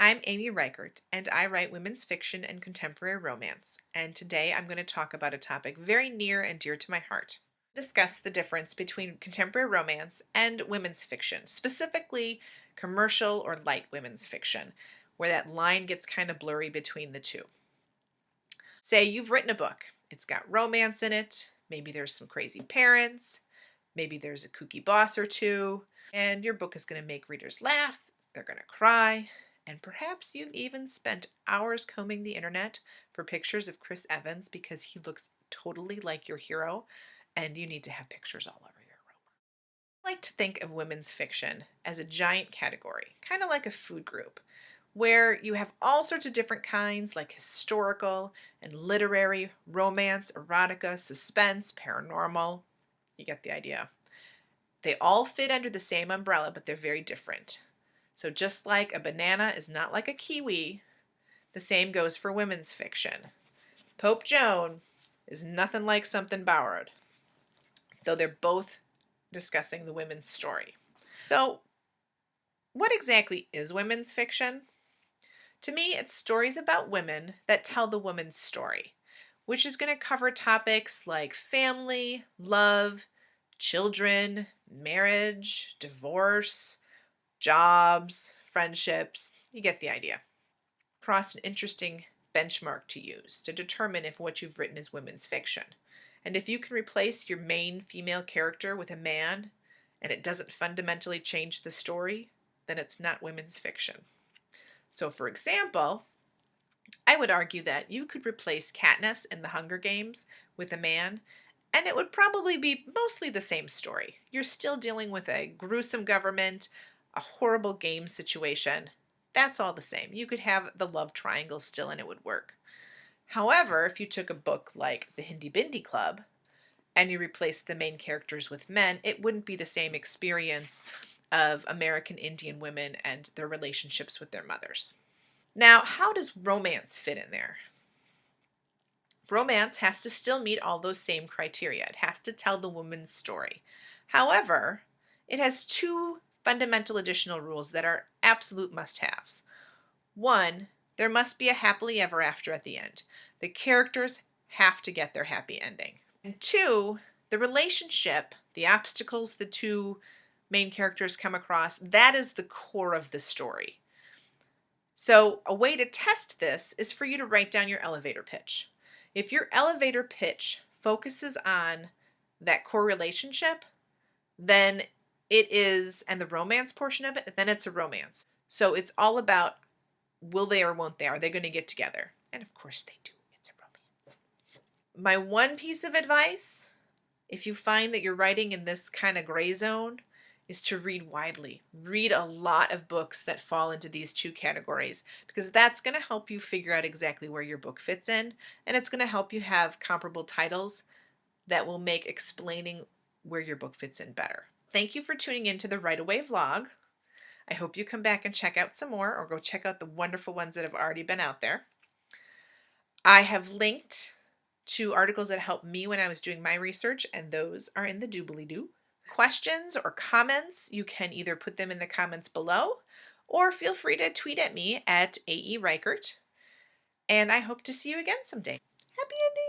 I'm Amy Reichert, and I write women's fiction and contemporary romance. And today I'm going to talk about a topic very near and dear to my heart. Discuss the difference between contemporary romance and women's fiction, specifically commercial or light women's fiction, where that line gets kind of blurry between the two. Say you've written a book. It's got romance in it. Maybe there's some crazy parents. Maybe there's a kooky boss or two. And your book is going to make readers laugh. They're going to cry. And perhaps you've even spent hours combing the internet for pictures of Chris Evans because he looks totally like your hero and you need to have pictures all over your room. I like to think of women's fiction as a giant category, kind of like a food group, where you have all sorts of different kinds like historical and literary, romance, erotica, suspense, paranormal. You get the idea. They all fit under the same umbrella, but they're very different. So just like a banana is not like a kiwi, the same goes for women's fiction. Pope Joan is nothing like something borrowed, though they're both discussing the women's story. So what exactly is women's fiction? To me, it's stories about women that tell the woman's story, which is going to cover topics like family, love, children, marriage, divorce, jobs, friendships. You get the idea. Cross an interesting benchmark to use to determine if what you've written is women's fiction. And if you can replace your main female character with a man and it doesn't fundamentally change the story, then it's not women's fiction. So for example, I would argue that you could replace Katniss in the Hunger Games with a man and it would probably be mostly the same story. You're still dealing with a gruesome government, a horrible game situation. That's all the same. You could have the love triangle still and it would work. However, if you took a book like The Hindi Bindi Club and you replaced the main characters with men, it wouldn't be the same experience of American Indian women and their relationships with their mothers. Now, how does romance fit in there? Romance has to still meet all those same criteria. It has to tell the woman's story. However, it has two fundamental additional rules that are absolute must-haves. One, there must be a happily ever after at the end. The characters have to get their happy ending. And two, the relationship, the obstacles the two main characters come across, that is the core of the story. So a way to test this is for you to write down your elevator pitch. If your elevator pitch focuses on that core relationship, then it is, and the romance portion of it, then it's a romance. So it's all about will they or won't they? Are they going to get together? And of course they do. It's a romance. My one piece of advice, if you find that you're writing in this kind of gray zone, is to read widely. Read a lot of books that fall into these two categories because that's going to help you figure out exactly where your book fits in, and it's going to help you have comparable titles that will make explaining where your book fits in better. Thank you for tuning in to the Right Away vlog. I hope you come back and check out some more or go check out the wonderful ones that have already been out there. I have linked to articles that helped me when I was doing my research, and those are in the doobly-doo. Questions or comments, you can either put them in the comments below or feel free to tweet at me at AE Reichert. And I hope to see you again someday. Happy ending!